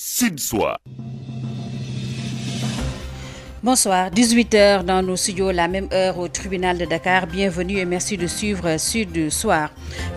Sud Soir. Bonsoir, 18h dans nos studios, la même heure au tribunal de Dakar. Bienvenue et merci de suivre Sud Soir.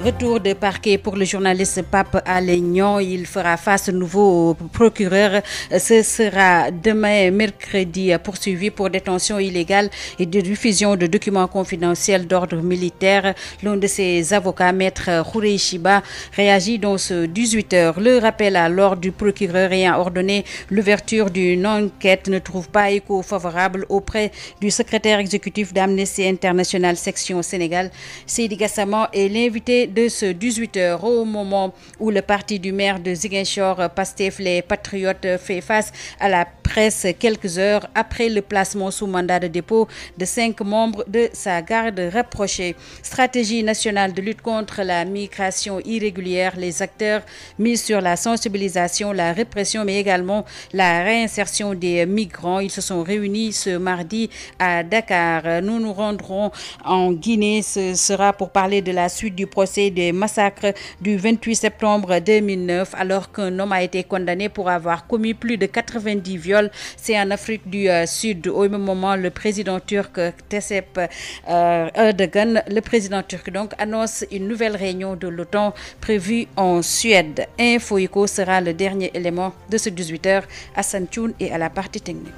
Retour de parquet pour le journaliste Pape Alé Niang. Il fera face de nouveau au procureur. Ce sera demain, mercredi, poursuivi pour détention illégale et de diffusion de documents confidentiels d'ordre militaire. L'un de ses avocats, maître Khourey Chiba, réagit dans ce 18h. Le rappel à l'ordre du procureur ayant ordonné l'ouverture d'une enquête ne trouve pas écho favorable auprès du secrétaire exécutif d'Amnesty International section Sénégal. Seydi Gassama est l'invité de ce 18h au moment où le parti du maire de Ziguinchor, Pastef les Patriotes, fait face à la presse quelques heures après le placement sous mandat de dépôt de 5 membres de sa garde rapprochée. Stratégie nationale de lutte contre la migration irrégulière. Les acteurs misent sur la sensibilisation, la répression, mais également la réinsertion des migrants. Ils se sont réunis ce mardi à Dakar. Nous nous rendrons en Guinée. Ce sera pour parler de la suite du procès des massacres du 28 septembre 2009, alors qu'un homme a été condamné pour avoir commis plus de 90 viols. C'est en Afrique du Sud. Au même moment, le président turc Recep Erdogan, le président turc donc, annonce une nouvelle réunion de l'OTAN prévue en Suède. Info Eco sera le dernier élément de ce 18h. Hassan Thioune est à la partie technique.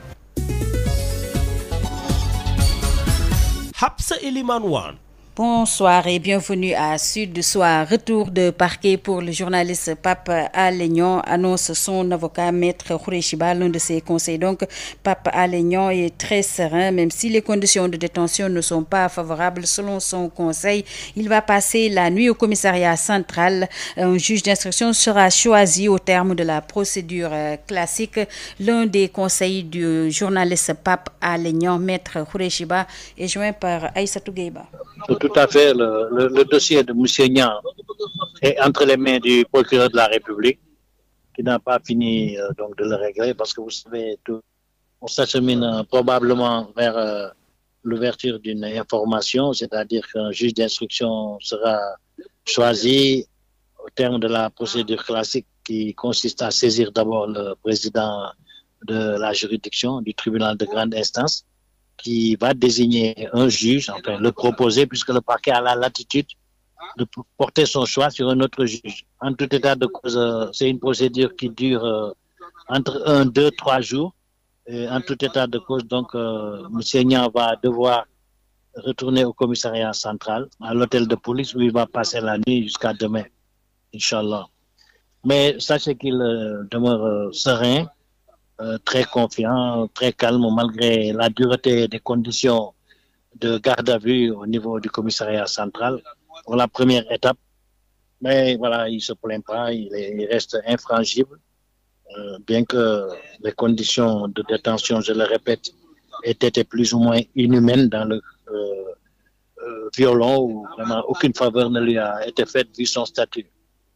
Hapsa Eliman Wan. Bonsoir et bienvenue à Sud Soir. Retour de parquet pour le journaliste Pape Alé Niang, annonce son avocat maître Khourey Chiba, l'un de ses conseils. Donc, Pape Alé Niang est très serein, même si les conditions de détention ne sont pas favorables selon son conseil. Il va passer la nuit au commissariat central. Un juge d'instruction sera choisi au terme de la procédure classique. L'un des conseils du journaliste Pape Alé Niang, maître Khourey Chiba, est joint par Aïssatou Gueiba. Tout à fait. Le dossier de M. Niang est entre les mains du procureur de la République, qui n'a pas fini donc de le régler, parce que vous savez, on s'achemine probablement vers l'ouverture d'une information, c'est-à-dire qu'un juge d'instruction sera choisi au terme de la procédure classique qui consiste à saisir d'abord le président de la juridiction du tribunal de grande instance, qui va désigner un juge, enfin le proposer, puisque le parquet a la latitude de porter son choix sur un autre juge. En tout état de cause, c'est une procédure qui dure entre 1, 2, 3 jours. Et en tout état de cause, donc, M. Niang va devoir retourner au commissariat central, à l'hôtel de police, où il va passer la nuit jusqu'à demain, Inch'Allah. Mais sachez qu'il demeure serein, très confiant, très calme, malgré la dureté des conditions de garde à vue au niveau du commissariat central pour la première étape. Mais voilà, il ne se plaint pas, il reste infrangible, bien que les conditions de détention, je le répète, aient été plus ou moins inhumaines dans le violon, où vraiment aucune faveur ne lui a été faite vu son statut,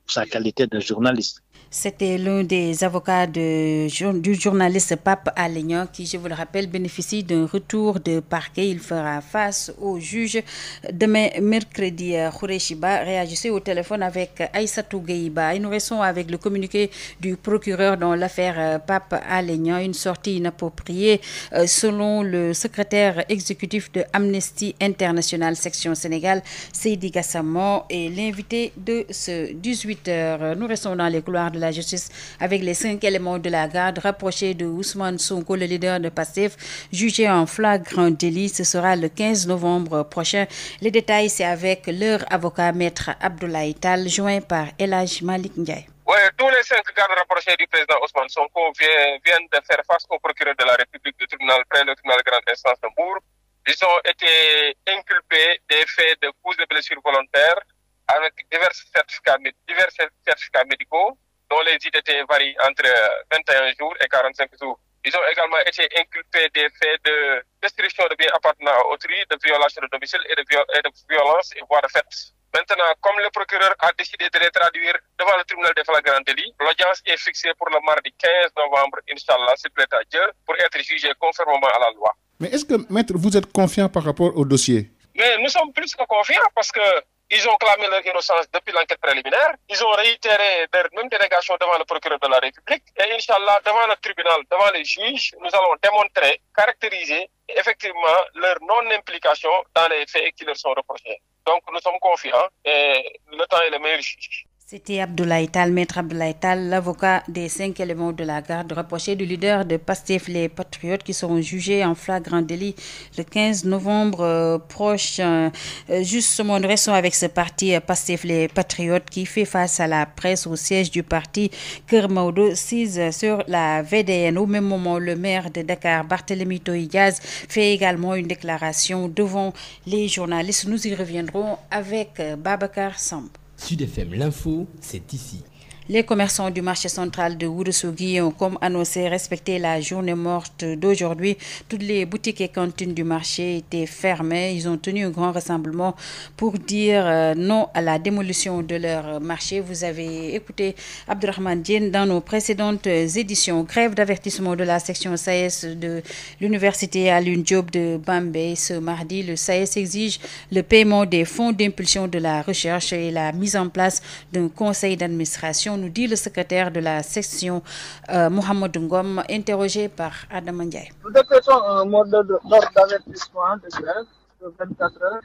sa qualité de journaliste. C'était l'un des avocats du journaliste Pape Alé Niang qui, je vous le rappelle, bénéficie d'un retour de parquet. Il fera face au juge demain, mercredi. Khourey Chiba réagissait au téléphone avec Aïssatou Gueiba. Et nous restons avec le communiqué du procureur dans l'affaire Pape Alé Niang. Une sortie inappropriée selon le secrétaire exécutif de Amnesty International section Sénégal, Seydi Gassama, est l'invité de ce 18h. Nous restons dans les couloirs de la justice avec les 5 éléments de la garde rapprochés de Ousmane Sonko, le leader de Pastef, jugé en flagrant délit. Ce sera le 15 novembre prochain. Les détails, c'est avec leur avocat, maître Abdoulaye Tall, joint par El Hadj Malick Ndiaye. Oui, tous les 5 gardes rapprochés du président Ousmane Sonko viennent de faire face au procureur de la République du tribunal près le tribunal de grande instance de Mbour. Ils ont été inculpés des faits de coups de blessures volontaires avec divers certificats médicaux, dont les ITT varient entre 21 jours et 45 jours. Ils ont également été inculpés des faits de destruction de biens appartenant à autrui, de violation de domicile et de violence et voies de fait. Maintenant, comme le procureur a décidé de les traduire devant le tribunal des flagrants délits, l'audience est fixée pour le mardi 15 novembre, Inch'Allah, s'il plaît à Dieu, pour être jugé conformément à la loi. Mais est-ce que, maître, vous êtes confiant par rapport au dossier? Mais nous sommes plus que confiants parce que Ils ont clamé leur innocence depuis l'enquête préliminaire. Ils ont réitéré leur même délégation devant le procureur de la République. Et Inch'Allah, devant le tribunal, devant les juges, nous allons démontrer, caractériser effectivement leur non-implication dans les faits qui leur sont reprochés. Donc nous sommes confiants et le temps est le meilleur juge. C'était Abdoulaye Tall, maître Abdoulaye Tall, l'avocat des 5 éléments de la garde rapproché du leader de Pastef les Patriotes qui seront jugés en flagrant délit le 15 novembre prochain. Justement, nous restons avec ce parti Pastef les Patriotes qui fait face à la presse au siège du parti Keur Maodo 6 sur la VDN. Au même moment, le maire de Dakar, Barthélémy Toye Dias, fait également une déclaration devant les journalistes. Nous y reviendrons avec Babacar Samb. Sud FM, l'info, c'est ici. Les commerçants du marché central de Ourossogui ont, comme annoncé, respecté la journée morte d'aujourd'hui. Toutes les boutiques et cantines du marché étaient fermées. Ils ont tenu un grand rassemblement pour dire non à la démolition de leur marché. Vous avez écouté Abdourahmane Diène dans nos précédentes éditions. Grève d'avertissement de la section SAES de l'université Alioune Diop de Bambey. Ce mardi, le SAES exige le paiement des fonds d'impulsion de la recherche et la mise en place d'un conseil d'administration, nous dit le secrétaire de la section Mohamed Ngom, interrogé par Adam Ndiaye. Nous décrétons un mode d'ordre d'avertissement de grève de 24 heures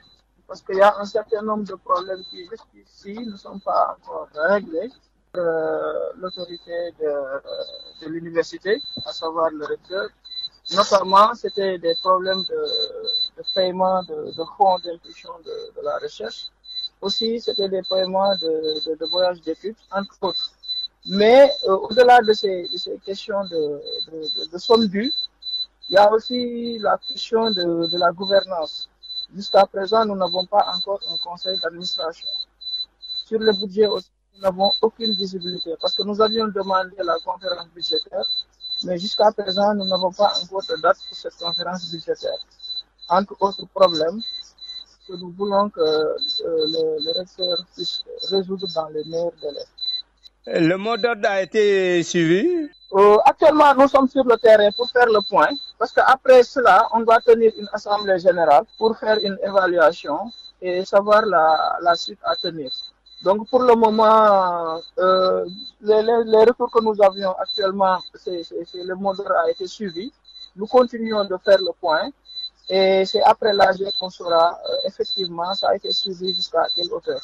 parce qu'il y a un certain nombre de problèmes qui jusqu'ici ne sont pas encore réglés. L'autorité de l'université, à savoir le recteur, notamment c'était des problèmes de paiement de fonds d'impulsion de la recherche. Aussi, c'était des paiements de voyages d'études, entre autres. Mais au-delà de ces questions de sommes dues, il y a aussi la question de la gouvernance. Jusqu'à présent, nous n'avons pas encore un conseil d'administration. Sur le budget aussi, nous n'avons aucune visibilité parce que nous avions demandé la conférence budgétaire, mais jusqu'à présent, nous n'avons pas encore de date pour cette conférence budgétaire. Entre autres problèmes, que nous voulons que le recteur puisse résoudre dans les meilleurs délais. Le mot d'ordre a été suivi? Actuellement, nous sommes sur le terrain pour faire le point, parce qu'après cela, on doit tenir une assemblée générale pour faire une évaluation et savoir la suite à tenir. Donc pour le moment, les retours que nous avions actuellement, le mot d'ordre a été suivi. Nous continuons de faire le point. Et c'est après l'AG qu'on saura effectivement ça a été suivi jusqu'à quelle hauteur.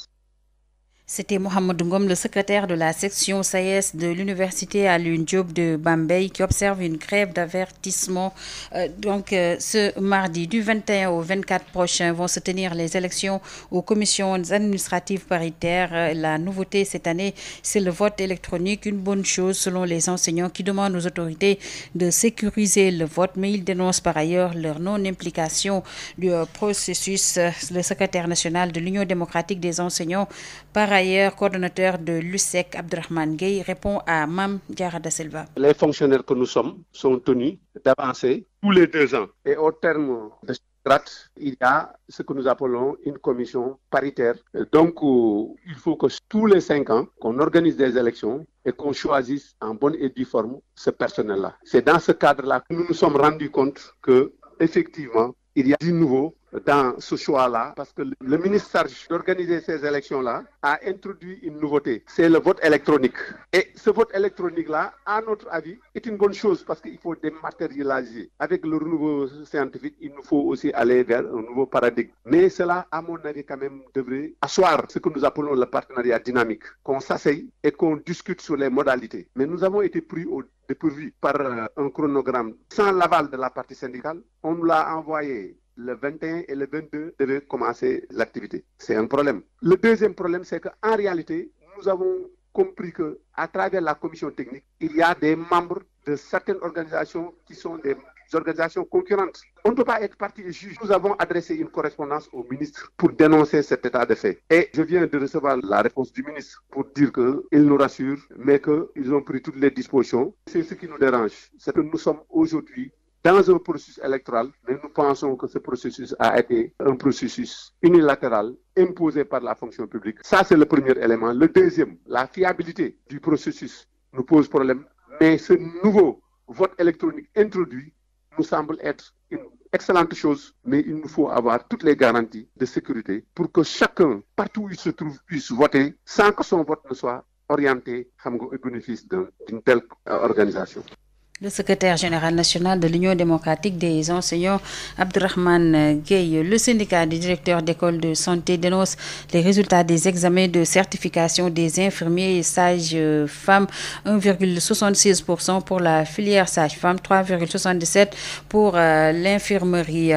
C'était Mohamed Ngom, le secrétaire de la section SAES de l'université Alioune Diop de Bambey, qui observe une grève d'avertissement. Ce mardi, du 21 au 24 prochain, vont se tenir les élections aux commissions administratives paritaires. La nouveauté cette année, c'est le vote électronique, une bonne chose selon les enseignants qui demandent aux autorités de sécuriser le vote, mais ils dénoncent par ailleurs leur non-implication du processus. Le secrétaire national de l'Union démocratique des enseignants, par ailleurs coordonnateur de l'USEC, Abdourahmane Gueye, répond à Mam Diarra da Silva. Les fonctionnaires que nous sommes sont tenus d'avancer tous les 2 ans. Et au terme de cette strate, il y a ce que nous appelons une commission paritaire. Donc, il faut que tous les 5 ans, qu'on organise des élections et qu'on choisisse en bonne et due forme ce personnel-là. C'est dans ce cadre-là que nous nous sommes rendus compte que, effectivement, il y a du nouveau dans ce choix-là, parce que le ministre chargé d'organiser ces élections-là a introduit une nouveauté, c'est le vote électronique. Et ce vote électronique-là, à notre avis, est une bonne chose parce qu'il faut dématérialiser. Avec le renouveau scientifique, il nous faut aussi aller vers un nouveau paradigme. Mais cela, à mon avis, quand même, devrait asseoir ce que nous appelons le partenariat dynamique, qu'on s'asseye et qu'on discute sur les modalités. Mais nous avons été pris au dépourvu par un chronogramme sans l'aval de la partie syndicale. On nous l'a envoyé le 21 et le 22 devaient commencer l'activité. C'est un problème. Le deuxième problème, c'est qu'en réalité, nous avons compris qu'à travers la commission technique, il y a des membres de certaines organisations qui sont des organisations concurrentes. On ne peut pas être partie et juge. Nous avons adressé une correspondance au ministre pour dénoncer cet état de fait. Et je viens de recevoir la réponse du ministre pour dire qu'il nous rassure, mais qu'ils ont pris toutes les dispositions. C'est ce qui nous dérange. C'est que nous sommes aujourd'hui dans un processus électoral, mais nous pensons que ce processus a été un processus unilatéral imposé par la fonction publique. Ça, c'est le premier élément. Le deuxième, la fiabilité du processus nous pose problème, mais ce nouveau vote électronique introduit nous semble être une excellente chose, mais il nous faut avoir toutes les garanties de sécurité pour que chacun, partout où il se trouve, puisse voter sans que son vote ne soit orienté au bénéfice d'une telle organisation. Le secrétaire général national de l'Union démocratique des enseignants, Abdurrahman Gueye, le syndicat des directeurs d'écoles de santé dénonce les résultats des examens de certification des infirmiers et sages-femmes, 1,76% pour la filière sage-femme, 3,77% pour l'infirmerie.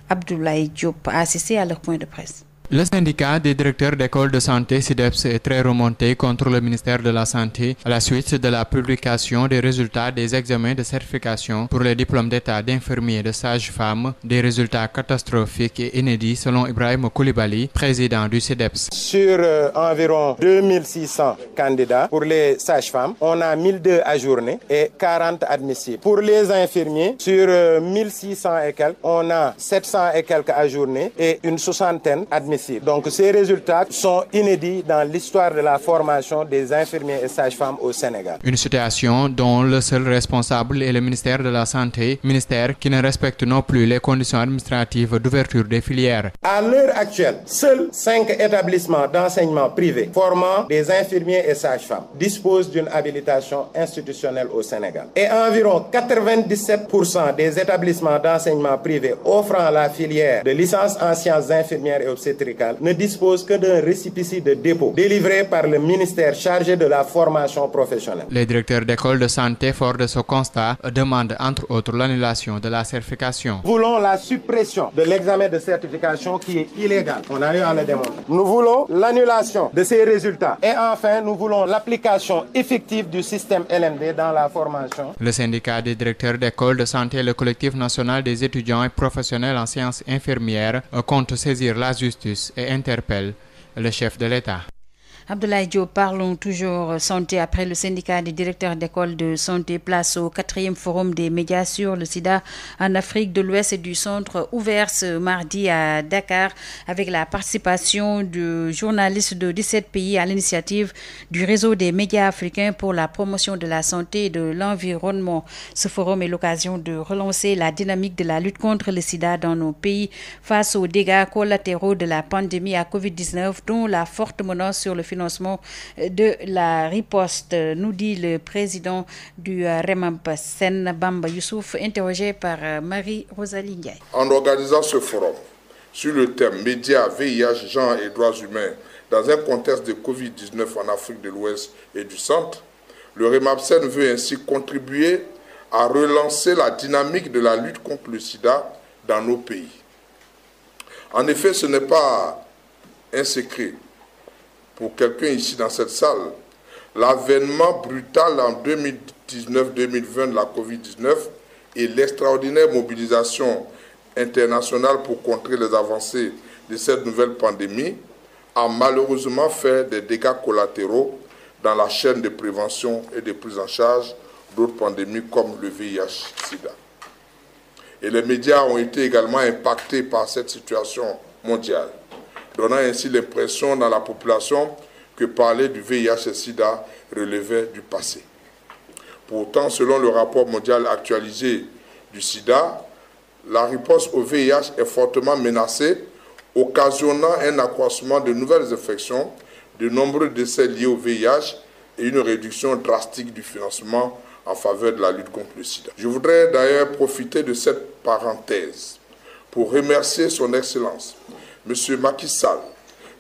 Abdoulaye Diop a assisté à leur point de presse. Le syndicat des directeurs d'écoles de santé SIDEPS est très remonté contre le ministère de la Santé à la suite de la publication des résultats des examens de certification pour les diplômes d'état d'infirmiers et de sages-femmes, des résultats catastrophiques et inédits selon Ibrahim Koulibaly, président du SIDEPS. Sur environ 2600 candidats pour les sages-femmes, on a 1002 ajournés et 40 admissibles. Pour les infirmiers, sur 1600 et quelques, on a 700 et quelques ajournés et une soixantaine admissibles. Donc ces résultats sont inédits dans l'histoire de la formation des infirmiers et sages-femmes au Sénégal. Une situation dont le seul responsable est le ministère de la Santé, ministère qui ne respecte non plus les conditions administratives d'ouverture des filières. À l'heure actuelle, seuls 5 établissements d'enseignement privés formant des infirmiers et sages-femmes disposent d'une habilitation institutionnelle au Sénégal. Et environ 97% des établissements d'enseignement privés offrant la filière de licence en sciences infirmières et obstétricales ne dispose que d'un récépissé de dépôt délivré par le ministère chargé de la formation professionnelle. Les directeurs d'écoles de santé, forts de ce constat, demandent entre autres l'annulation de la certification. Nous voulons la suppression de l'examen de certification qui est illégal. On a eu à le démontrer. Nous voulons l'annulation de ces résultats. Et enfin, nous voulons l'application effective du système LMD dans la formation. Le syndicat des directeurs d'écoles de santé et le collectif national des étudiants et professionnels en sciences infirmières comptent saisir la justice et interpelle le chef de l'État. Abdoulaye Diop, parlons toujours santé. Après le syndicat des directeurs d'écoles de santé, place au 4e forum des médias sur le sida en Afrique de l'Ouest et du Centre, ouvert ce mardi à Dakar avec la participation de journalistes de 17 pays à l'initiative du réseau des médias africains pour la promotion de la santé et de l'environnement. Ce forum est l'occasion de relancer la dynamique de la lutte contre le sida dans nos pays face aux dégâts collatéraux de la pandémie à Covid-19, dont la forte menace sur le financement de la riposte, nous dit le président du REMAP Sen Bamba Youssouf, interrogé par Marie-Rosalie Ndiaye. En organisant ce forum sur le thème médias, VIH, genre et droits humains dans un contexte de Covid-19 en Afrique de l'Ouest et du Centre, le REMAP Sen veut ainsi contribuer à relancer la dynamique de la lutte contre le sida dans nos pays. En effet, ce n'est pas un secret pour quelqu'un ici dans cette salle, l'avènement brutal en 2019-2020 de la Covid-19 et l'extraordinaire mobilisation internationale pour contrer les avancées de cette nouvelle pandémie a malheureusement fait des dégâts collatéraux dans la chaîne de prévention et de prise en charge d'autres pandémies comme le VIH-Sida. Et les médias ont été également impactés par cette situation mondiale, donnant ainsi l'impression dans la population que parler du VIH et SIDA relevait du passé. Pourtant, selon le rapport mondial actualisé du SIDA, la riposte au VIH est fortement menacée, occasionnant un accroissement de nouvelles infections, de nombreux décès liés au VIH et une réduction drastique du financement en faveur de la lutte contre le sida. Je voudrais d'ailleurs profiter de cette parenthèse pour remercier son Excellence, M. Macky Sall,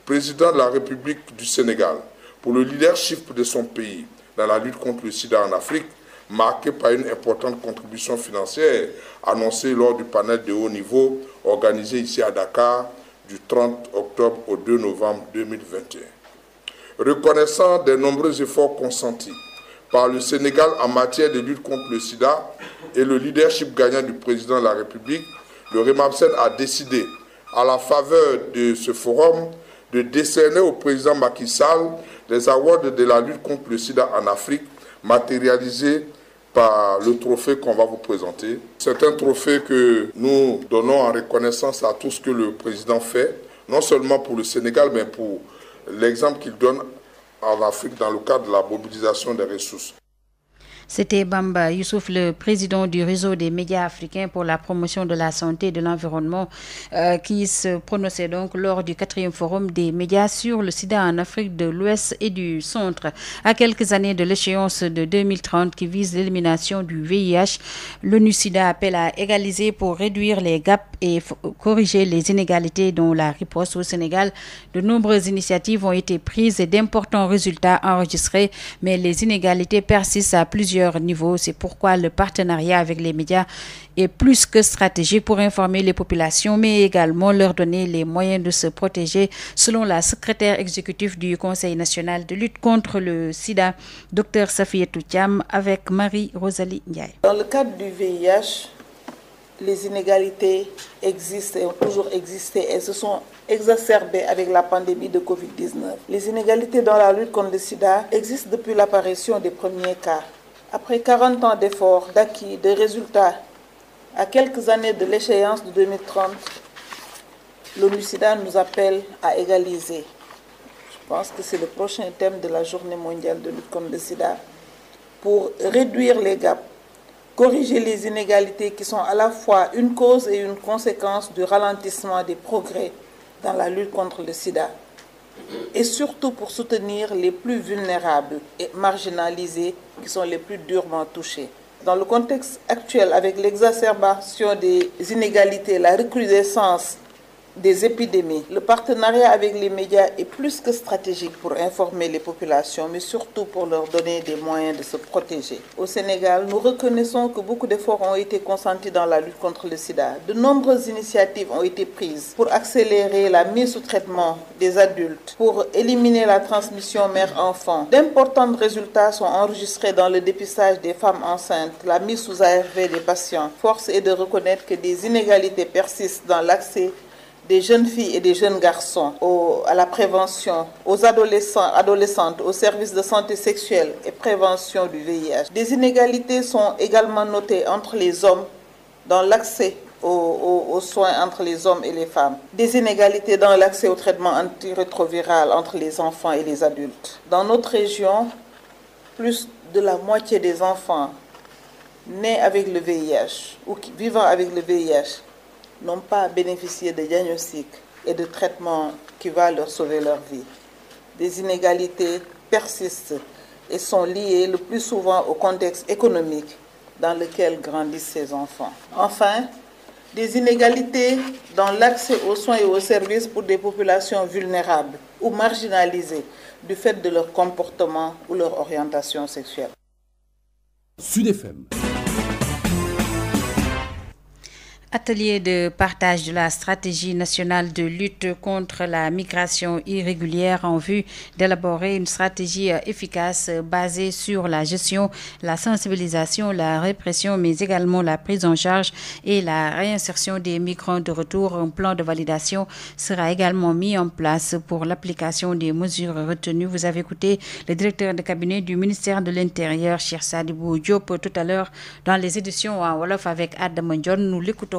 président de la République du Sénégal, pour le leadership de son pays dans la lutte contre le sida en Afrique, marqué par une importante contribution financière annoncée lors du panel de haut niveau organisé ici à Dakar du 30 octobre au 2 novembre 2021. Reconnaissant des nombreux efforts consentis par le Sénégal en matière de lutte contre le sida et le leadership gagnant du président de la République, le REMAP Sen a décidé, à la faveur de ce forum, de décerner au président Macky Sall les awards de la lutte contre le sida en Afrique, matérialisés par le trophée qu'on va vous présenter. C'est un trophée que nous donnons en reconnaissance à tout ce que le président fait, non seulement pour le Sénégal, mais pour l'exemple qu'il donne en Afrique dans le cadre de la mobilisation des ressources. C'était Bamba Youssouf, le président du réseau des médias africains pour la promotion de la santé et de l'environnement, qui se prononçait donc lors du 4e forum des médias sur le sida en Afrique de l'Ouest et du Centre. À quelques années de l'échéance de 2030 qui vise l'élimination du VIH, l'ONU-SIDA appelle à égaliser pour réduire les gaps et corriger les inégalités dont la riposte au Sénégal. De nombreuses initiatives ont été prises et d'importants résultats enregistrés, mais les inégalités persistent à plusieurs niveaux. C'est pourquoi le partenariat avec les médias est plus que stratégique pour informer les populations, mais également leur donner les moyens de se protéger, selon la secrétaire exécutive du Conseil national de lutte contre le sida, Dr Safiatou Thiam, avec Marie-Rosalie Ndiaye. Dans le cadre du VIH, les inégalités existent et ont toujours existé et se sont exacerbées avec la pandémie de Covid-19. Les inégalités dans la lutte contre le sida existent depuis l'apparition des premiers cas. Après 40 ans d'efforts, d'acquis, de résultats, à quelques années de l'échéance de 2030, l'ONU-SIDA nous appelle à égaliser. Je pense que c'est le prochain thème de la Journée mondiale de lutte contre le sida, pour réduire les gaps, corriger les inégalités qui sont à la fois une cause et une conséquence du ralentissement des progrès dans la lutte contre le sida, et surtout pour soutenir les plus vulnérables et marginalisés qui sont les plus durement touchés. Dans le contexte actuel, avec l'exacerbation des inégalités, la recrudescence des épidémies, le partenariat avec les médias est plus que stratégique pour informer les populations, mais surtout pour leur donner des moyens de se protéger. Au Sénégal, nous reconnaissons que beaucoup d'efforts ont été consentis dans la lutte contre le sida. De nombreuses initiatives ont été prises pour accélérer la mise sous traitement des adultes, pour éliminer la transmission mère-enfant. D'importants résultats sont enregistrés dans le dépistage des femmes enceintes, la mise sous ARV des patients. Force est de reconnaître que des inégalités persistent dans l'accès des jeunes filles et des jeunes garçons à la prévention, aux adolescentes, aux services de santé sexuelle et prévention du VIH. Des inégalités sont également notées entre les hommes dans l'accès aux soins entre les hommes et les femmes. Des inégalités dans l'accès au traitement antirétroviral entre les enfants et les adultes. Dans notre région, plus de la moitié des enfants nés avec le VIH ou vivant avec le VIH n'ont pas bénéficié de diagnostic et de traitement qui va leur sauver leur vie. Des inégalités persistent et sont liées le plus souvent au contexte économique dans lequel grandissent ces enfants. Enfin, des inégalités dans l'accès aux soins et aux services pour des populations vulnérables ou marginalisées du fait de leur comportement ou leur orientation sexuelle. Sud FM. Atelier de partage de la stratégie nationale de lutte contre la migration irrégulière en vue d'élaborer une stratégie efficace basée sur la gestion, la sensibilisation, la répression, mais également la prise en charge et la réinsertion des migrants de retour. Un plan de validation sera également mis en place pour l'application des mesures retenues. Vous avez écouté le directeur de cabinet du ministère de l'Intérieur, Cheikh Sadibou Diop, tout à l'heure dans les éditions en Wolof avec Adam Ndione. Nous l'écoutons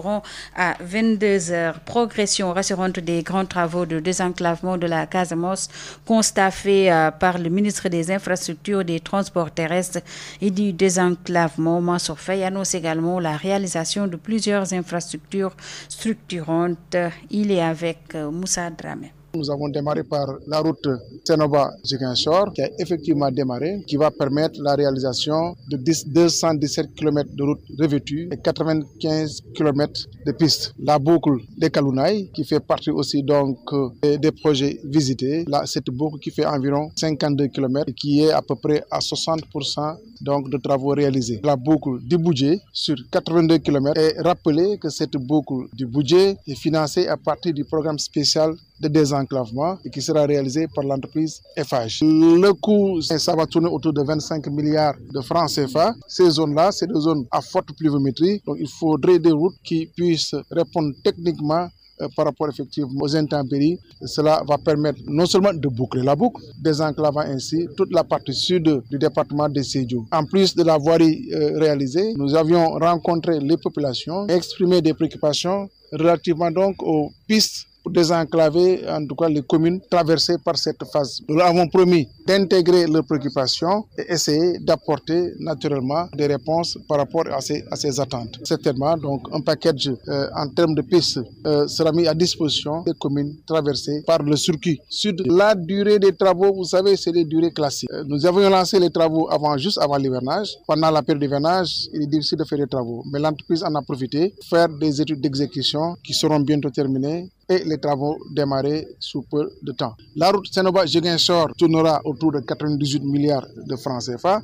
à 22h. Progression rassurante des grands travaux de désenclavement de la Casamance, constat fait par le ministre des Infrastructures, des Transports terrestres et du désenclavement. Mansour Faye annonce également la réalisation de plusieurs infrastructures structurantes. Il est avec Moussa Dramé. Nous avons démarré par la route Sénoba-Ziguinchor qui a effectivement démarré, qui va permettre la réalisation de 217 km de route revêtue et 95 km de pistes. La boucle des Kalounaï qui fait partie aussi donc des projets visités. Là, cette boucle qui fait environ 52 km et qui est à peu près à 60% donc de travaux réalisés. La boucle du budget sur 82 km et rappeler que cette boucle du budget est financée à partir du programme spécial de désenclavement et qui sera réalisé par l'entreprise FH. Le coût, ça va tourner autour de 25 milliards de francs CFA. Ces zones-là, c'est des zones à forte pluviométrie. Donc il faudrait des routes qui puissent répondre techniquement par rapport effectivement aux intempéries. Cela va permettre non seulement de boucler la boucle, désenclavant ainsi toute la partie sud du département de Sédhiou. En plus de la voirie réalisée, nous avions rencontré les populations et exprimé des préoccupations relativement donc aux pistes pour désenclaver en tout cas les communes traversées par cette phase. Nous leur avons promis d'intégrer leurs préoccupations et essayer d'apporter naturellement des réponses par rapport à ces attentes. Certainement, donc un package en termes de pistes sera mis à disposition des communes traversées par le circuit sud. La durée des travaux, vous savez, c'est des durées classiques. Nous avions lancé les travaux juste avant l'hivernage. Pendant la période d'hivernage, il est difficile de faire des travaux. Mais l'entreprise en a profité pour faire des études d'exécution qui seront bientôt terminées et les travaux démarrer sous peu de temps. La route Sénoba-Ziguinchor tournera autour de 98 milliards de francs CFA.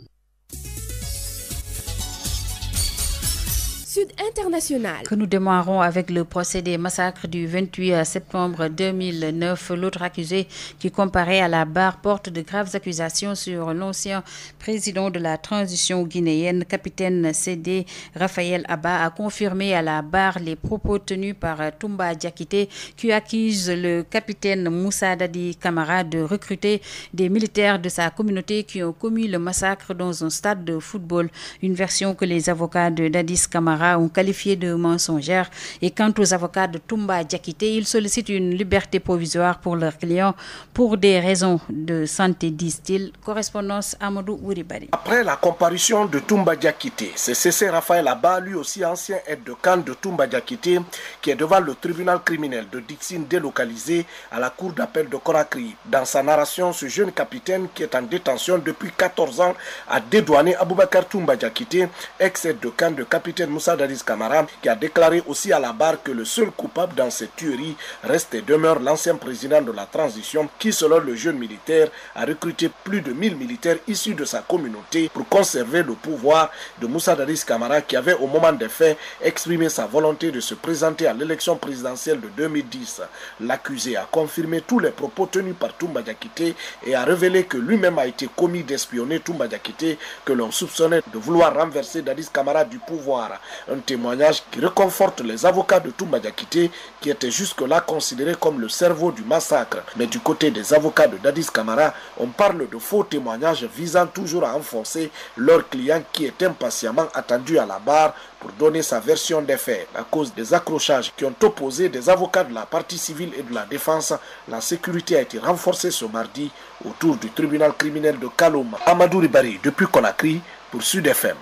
Sud International. Que nous démarrons avec le procès des massacres du 28 septembre 2009. L'autre accusé qui comparait à la barre porte de graves accusations sur l'ancien président de la transition guinéenne, capitaine CD Raphaël Abba, a confirmé à la barre les propos tenus par Toumba Diakité qui accuse le capitaine Moussa Dadi Camara de recruter des militaires de sa communauté qui ont commis le massacre dans un stade de football. Une version que les avocats de Dadis Camara ont qualifié de mensongère. Et quant aux avocats de Toumba Diakité, ils sollicitent une liberté provisoire pour leurs clients pour des raisons de santé, disent-ils. Correspondance Amadou Ouribari. Après la comparution de Toumba Diakité, c'est CC Raphaël Abba, lui aussi ancien aide de camp de Toumba Diakité, qui est devant le tribunal criminel de Dixine délocalisé à la cour d'appel de Conakry. Dans sa narration, ce jeune capitaine qui est en détention depuis 14 ans a dédouané Aboubakar Toumba Diakité, ex-aide de camp de capitaine Moussa Dadis Camara, qui a déclaré aussi à la barre que le seul coupable dans cette tuerie reste et demeure l'ancien président de la transition qui, selon le jeune militaire, a recruté plus de 1000 militaires issus de sa communauté pour conserver le pouvoir de Moussa Dadis Camara, qui avait au moment des faits exprimé sa volonté de se présenter à l'élection présidentielle de 2010. L'accusé a confirmé tous les propos tenus par Toumba Diakité et a révélé que lui-même a été commis d'espionner Toumba Diakité, que l'on soupçonnait de vouloir renverser Dadis Camara du pouvoir. Un témoignage qui réconforte les avocats de Toumba Diakité, qui étaient jusque-là considérés comme le cerveau du massacre. Mais du côté des avocats de Dadis Camara, on parle de faux témoignages visant toujours à enfoncer leur client qui est impatiemment attendu à la barre pour donner sa version des faits. À cause des accrochages qui ont opposé des avocats de la partie civile et de la défense, la sécurité a été renforcée ce mardi autour du tribunal criminel de Kaloum. Amadou Ribari, depuis Conakry, pour Sud FM.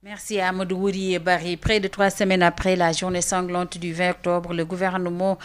Merci à Amadou Wouri et Barry. Près de 3 semaines après la journée sanglante du 20 octobre, le gouvernement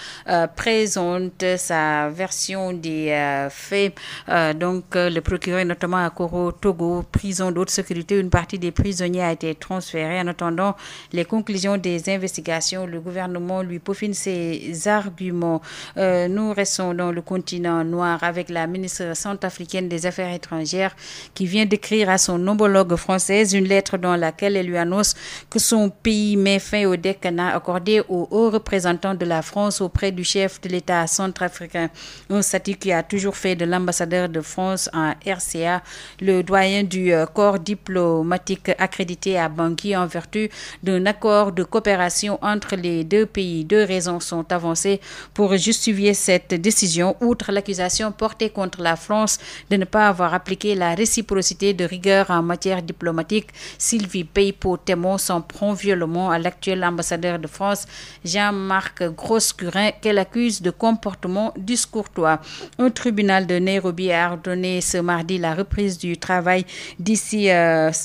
présente sa version des faits. Le procureur, notamment à Koro, Togo, prison d'haute sécurité, une partie des prisonniers a été transférée. En attendant les conclusions des investigations, le gouvernement lui peaufine ses arguments. Nous restons dans le continent noir avec la ministre centrafricaine des Affaires étrangères qui vient d'écrire à son homologue française une lettre dans laquelle elle lui annonce que son pays met fin au décanat accordé au haut représentant de la France auprès du chef de l'État centrafricain. Un statut qui a toujours fait de l'ambassadeur de France en RCA le doyen du corps diplomatique accrédité à Bangui en vertu d'un accord de coopération entre les deux pays. 2 raisons sont avancées pour justifier cette décision, outre l'accusation portée contre la France de ne pas avoir appliqué la réciprocité de rigueur en matière diplomatique. Sylvie Peipo-Témon s'en prend violemment à l'actuel ambassadeur de France, Jean-Marc Groscurin, qu'elle accuse de comportement discourtois. Un tribunal de Nairobi a ordonné ce mardi la reprise du travail d'ici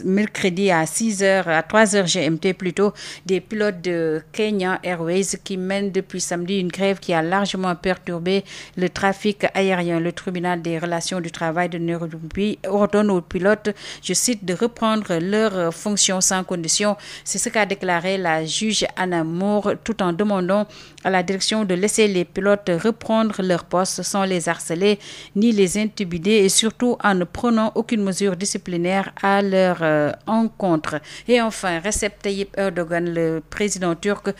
mercredi à 3h GMT plutôt, des pilotes de Kenya Airways qui mènent depuis samedi une grève qui a largement perturbé le trafic aérien. Le tribunal des relations du travail de Nairobi ordonne aux pilotes, je cite, de reprendre leurs fonctions sans condition. C'est ce qu'a déclaré la juge Anna Moore, tout en demandant à la direction de laisser les pilotes reprendre leur poste sans les harceler ni les intimider et surtout en ne prenant aucune mesure disciplinaire à leur encontre. Et enfin, Recep Tayyip Erdogan, le président turc,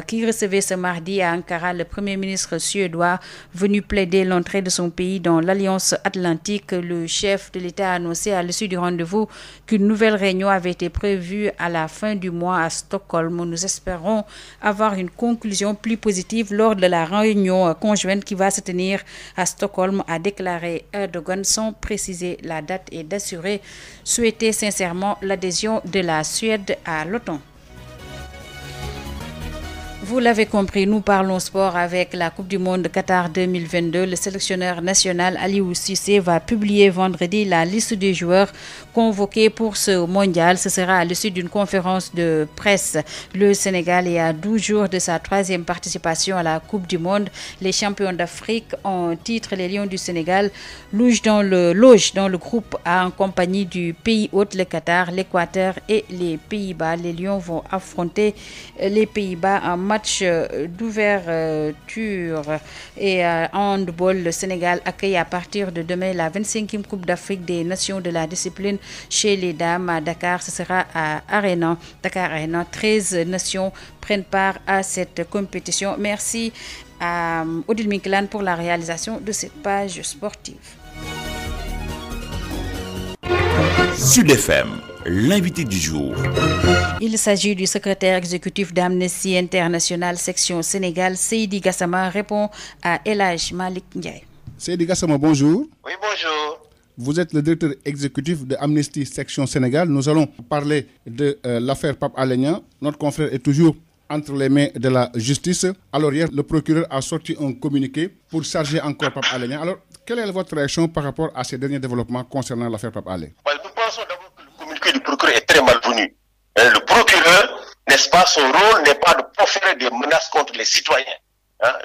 qui recevait ce mardi à Ankara le premier ministre suédois venu plaider l'entrée de son pays dans l'Alliance Atlantique. Le chef de l'État a annoncé à l'issue du rendez-vous qu'une nouvelle réunion avait été prévue à la fin du mois à Stockholm. Nous espérons avoir une conclusion plus positive lors de la réunion conjointe qui va se tenir à Stockholm, a déclaré Erdogan sans préciser la date et d'assurer souhaiter sincèrement l'adhésion de la Suède à l'OTAN. Vous l'avez compris, nous parlons sport avec la Coupe du Monde Qatar 2022. Le sélectionneur national Aliou Cissé va publier vendredi la liste des joueurs convoqués pour ce mondial. Ce sera à l'issue d'une conférence de presse. Le Sénégal est à 12 jours de sa 3e participation à la Coupe du Monde. Les champions d'Afrique en titre, les Lions du Sénégal, logent dans le groupe en compagnie du pays hôte, le Qatar, l'Équateur et les Pays-Bas. Les Lions vont affronter les Pays-Bas en match d'ouverture. Et en handball, le Sénégal accueille à partir de demain la 25e Coupe d'Afrique des Nations de la discipline chez les dames à Dakar. Ce sera à Arena, Dakar Arena. 13 nations prennent part à cette compétition. Merci à Odile Minklan pour la réalisation de cette page sportive. Sud FM, l'invité du jour. Il s'agit du secrétaire exécutif d'Amnesty International section Sénégal, Seydi Gassama, répond à El Hadj Malick Ndiaye. Seydi Gassama, bonjour. Oui, bonjour. Vous êtes le directeur exécutif de Amnesty section Sénégal. Nous allons parler de l'affaire Pape Alé Niang. Notre confrère est toujours entre les mains de la justice. Alors hier, le procureur a sorti un communiqué pour charger encore Pape Alé Niang. Alors, quelle est votre réaction par rapport à ces derniers développements concernant l'affaire Pape Alé? Nous pensons d'abord que le communiqué du procureur est très malvenu. Le procureur, n'est-ce pas, son rôle n'est pas de proférer des menaces contre les citoyens.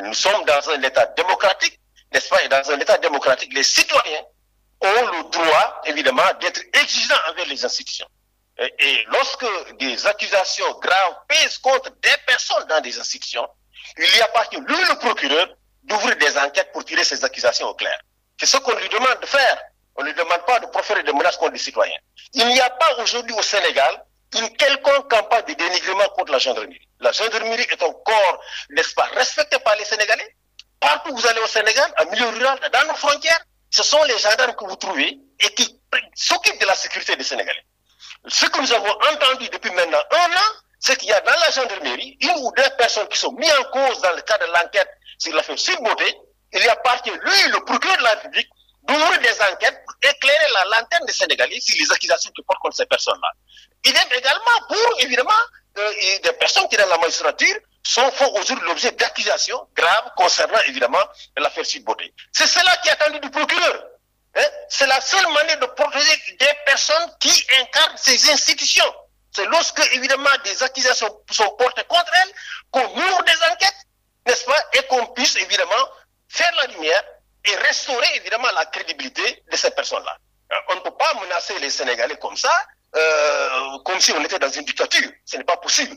Nous sommes dans un État démocratique, n'est-ce pas, et dans un État démocratique, les citoyens ont le droit, évidemment, d'être exigeants envers les institutions. Et lorsque des accusations graves pèsent contre des personnes dans des institutions, il y a pas que lui, le procureur, d'ouvrir des enquêtes pour tirer ces accusations au clair. C'est ce qu'on lui demande de faire. On ne lui demande pas de proférer des menaces contre les citoyens. Il n'y a pas aujourd'hui au Sénégal une quelconque campagne de dénigrement contre la gendarmerie. La gendarmerie est un corps, n'est-ce pas, respecté par les Sénégalais. Partout où vous allez au Sénégal, en milieu rural, dans nos frontières, ce sont les gendarmes que vous trouvez et qui s'occupent de la sécurité des Sénégalais. Ce que nous avons entendu depuis maintenant 1 an, c'est qu'il y a dans la gendarmerie 1 ou 2 personnes qui sont mises en cause dans le cadre de l'enquête sur l'affaire Sweet Beauté. Il y a parti, lui, le procureur de la République, d'ouvrir des enquêtes pour éclairer la lanterne des Sénégalais sur les accusations qui portent contre ces personnes-là. Il est également pour, évidemment, des personnes qui, dans la magistrature, font aujourd'hui l'objet d'accusations graves concernant, évidemment, l'affaire Sweet Beauté. C'est cela qui est attendu du procureur. C'est la seule manière de protéger des personnes qui incarnent ces institutions. C'est lorsque, évidemment, des accusations sont portées contre elles, qu'on ouvre des enquêtes, n'est-ce pas, et qu'on puisse, évidemment, faire la lumière et restaurer, évidemment, la crédibilité de ces personnes-là. On ne peut pas menacer les Sénégalais comme ça, comme si on était dans une dictature. Ce n'est pas possible.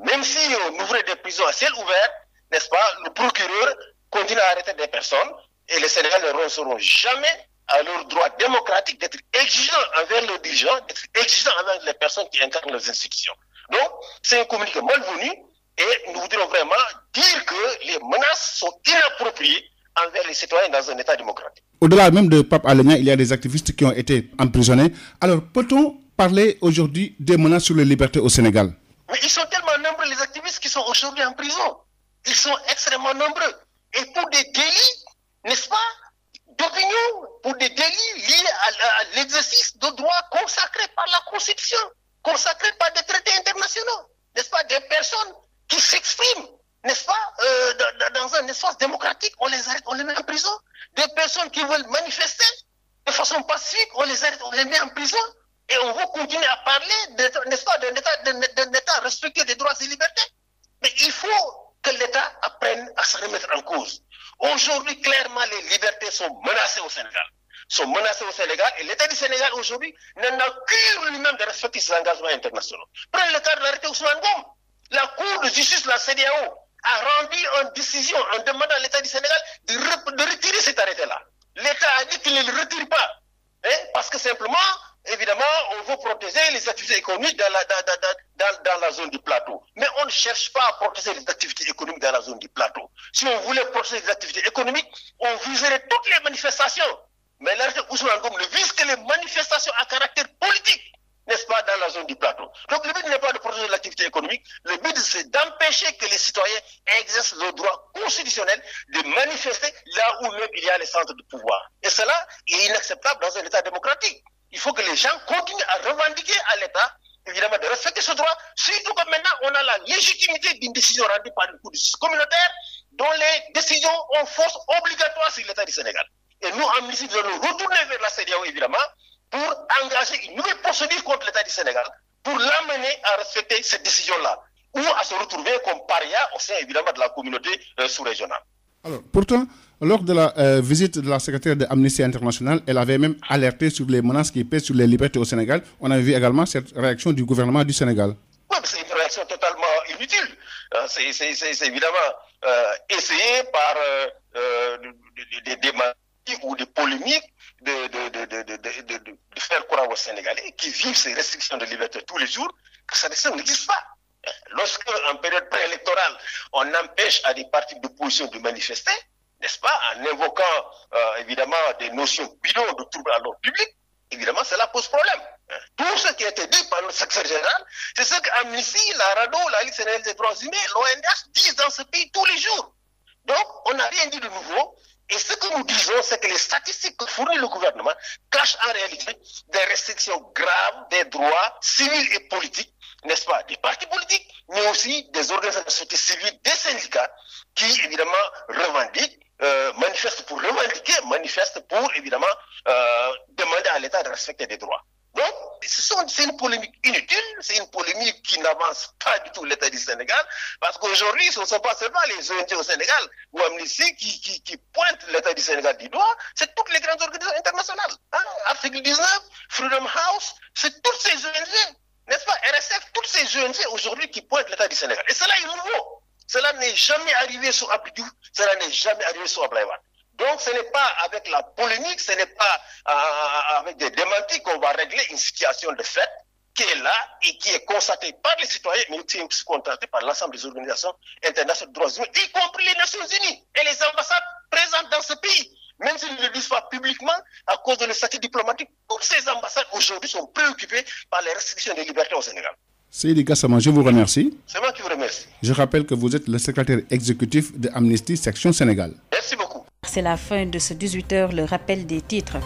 Même si on ouvrait des prisons à ciel ouvert, n'est-ce pas, le procureur continue à arrêter des personnes et les Sénégalais ne renonceront jamais à leur droit démocratique d'être exigeants envers leurs dirigeants, d'être exigeants envers les personnes qui incarnent leurs institutions. Donc, c'est un communiqué malvenu et nous voudrions vraiment dire que les menaces sont inappropriées envers les citoyens dans un État démocratique. Au-delà même de Pape Alé Niang, il y a des activistes qui ont été emprisonnés. Alors, peut-on parler aujourd'hui des menaces sur les libertés au Sénégal? Mais ils sont tellement nombreux, les activistes qui sont aujourd'hui en prison. Ils sont extrêmement nombreux. Et pour des délits, n'est-ce pas, d'opinion, pour des délits liés à l'exercice de droits consacrés par la Constitution, consacrés par des traités internationaux, n'est-ce pas, des personnes qui s'expriment, n'est-ce pas, dans un espace démocratique, on les arrête, on les met en prison. Des personnes qui veulent manifester de façon pacifique, on les arrête, on les met en prison. Et on va continuer à parler, n'est-ce pas, d'un État respectueux des droits et libertés. Mais il faut que l'État apprenne à se remettre en cause. Aujourd'hui, clairement, les libertés sont menacées au Sénégal. Et l'État du Sénégal, aujourd'hui, n'en a cure lui-même de respecter ses engagements internationaux. Prenez le cas de l'arrêté Ousmane Ngom. La Cour de justice de la CEDEAO a rendu une décision en demandant à l'État du Sénégal de retirer cet arrêté-là. L'État a dit qu'il ne le retire pas. Parce que simplement, évidemment, on veut protéger les activités économiques dans la zone du plateau. Mais on ne cherche pas à protéger les activités économiques dans la zone du plateau. Si on voulait protéger les activités économiques, on viserait toutes les manifestations. Mais l'arrêté Ousmane Ngom ne vise que les manifestations à caractère politique, n'est-ce pas, dans la zone du plateau. Donc le but n'est pas de protéger l'activité économique, le but c'est d'empêcher que les citoyens exercent le droit constitutionnel de manifester là où même il y a les centres de pouvoir. Et cela est inacceptable dans un État démocratique. Il faut que les gens continuent à revendiquer à l'État évidemment de respecter ce droit, surtout que maintenant on a la légitimité d'une décision rendue par une cour de justice communautaire dont les décisions ont force obligatoire sur l'État du Sénégal. Et nous, Amnesty, nous allons retourner vers la CEDEAO évidemment pour engager une nouvelle procédure contre l'État du Sénégal pour l'amener à respecter cette décision-là ou à se retrouver comme paria au sein évidemment de la communauté sous-régionale. Alors, pourtant, lors de la visite de la secrétaire de Amnesty International, elle avait même alerté sur les menaces qui pèsent sur les libertés au Sénégal. On a vu également cette réaction du gouvernement du Sénégal. Oui, c'est une réaction totalement inutile. C'est évidemment essayé par des démentis ou des polémiques de faire croire aux Sénégalais qui vivent ces restrictions de liberté tous les jours que ça n'existe pas. Lorsque, en période préélectorale, on empêche à des partis d'opposition de manifester, n'est-ce pas, en invoquant évidemment des notions bidons de trouble à l'ordre public, évidemment, cela pose problème. Tout ce qui a été dit par le secrétaire général, c'est ce qu'Amnesty, la RADDHO, la Ligue sénégalaise des droits humains, l'ONDH disent dans ce pays tous les jours. Donc, on n'a rien dit de nouveau. Et ce que nous disons, c'est que les statistiques que fournit le gouvernement cachent en réalité des restrictions graves des droits civils et politiques, n'est-ce pas, des partis politiques, mais aussi des organisations de société civile, des syndicats qui, évidemment, revendiquent, manifestent pour revendiquer, manifestent pour, évidemment, demander à l'État de respecter des droits. Donc, c'est une polémique inutile, c'est une polémique qui n'avance pas du tout l'État du Sénégal, parce qu'aujourd'hui, ce ne sont pas seulement les ONG au Sénégal ou Amnesty qui pointent l'État du Sénégal du doigt, c'est toutes les grandes organisations internationales. Article 19, Freedom House, c'est toutes ces ONG, n'est-ce pas, RSF, toutes ces ONG aujourd'hui qui pointent l'État du Sénégal. Et cela est nouveau. Cela n'est jamais arrivé sous Abdou Diouf, cela n'est jamais arrivé sous Abdoulaye Wade. Donc, ce n'est pas avec la polémique, ce n'est pas avec des démentis qu'on va régler une situation de fait qui est là et qui est constatée par les citoyens, mais aussi constatée par l'ensemble des organisations internationales de droits humains, y compris les Nations Unies et les ambassades présentes dans ce pays. Même s'ils ne le disent pas publiquement, à cause de le statut diplomatique, toutes ces ambassades aujourd'hui sont préoccupées par les restrictions des libertés au Sénégal. Seydi Gassama, je vous remercie. C'est moi qui vous remercie. Je rappelle que vous êtes le secrétaire exécutif de Amnesty Section Sénégal. Merci beaucoup. C'est la fin de ce 18h, le rappel des titres.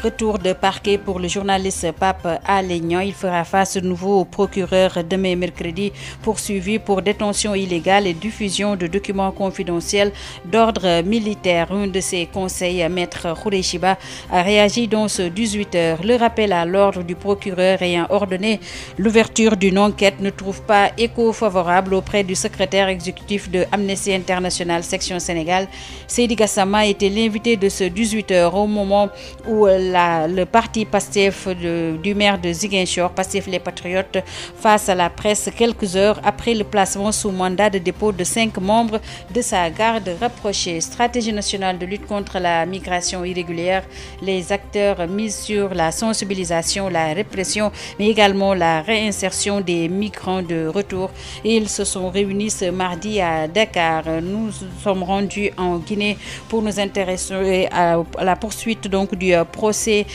Retour de parquet pour le journaliste Pape Alé Niang. Il fera face de nouveau au procureur demain mercredi, poursuivi pour détention illégale et diffusion de documents confidentiels d'ordre militaire. Un de ses conseils, Maître Khoureyshiba, a réagi dans ce 18h. Le rappel à l'ordre du procureur ayant ordonné l'ouverture d'une enquête ne trouve pas écho favorable auprès du secrétaire exécutif de Amnesty International Section Sénégal. Seydi Gassama était l'invité de ce 18h au moment où le parti PASTEF du maire de Ziguinchor, PASTEF les Patriotes, face à la presse quelques heures après le placement sous mandat de dépôt de 5 membres de sa garde rapprochée. Stratégie nationale de lutte contre la migration irrégulière, les acteurs misent sur la sensibilisation, la répression, mais également la réinsertion des migrants de retour. Ils se sont réunis ce mardi à Dakar. Nous sommes rendus en Guinée pour nous intéresser à la poursuite donc du procès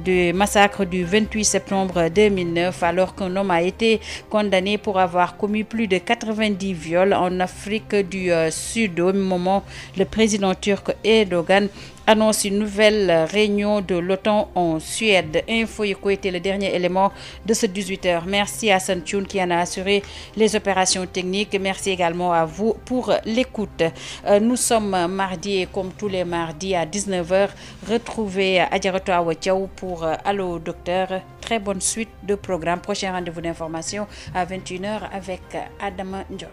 du massacre du 28 septembre 2009, alors qu'un homme a été condamné pour avoir commis plus de 90 viols en Afrique du Sud. Au même moment, le président turc Erdogan annonce une nouvelle réunion de l'OTAN en Suède. Info Yoko était le dernier élément de ce 18h. Merci à Hassan Thioune qui en a assuré les opérations techniques. Merci également à vous pour l'écoute. Nous sommes mardi et comme tous les mardis à 19h, retrouvez Adjaratou Awa Thiaw pour Allo Docteur. Très bonne suite de programme. Prochain rendez-vous d'information à 21h avec Adama Ndiol.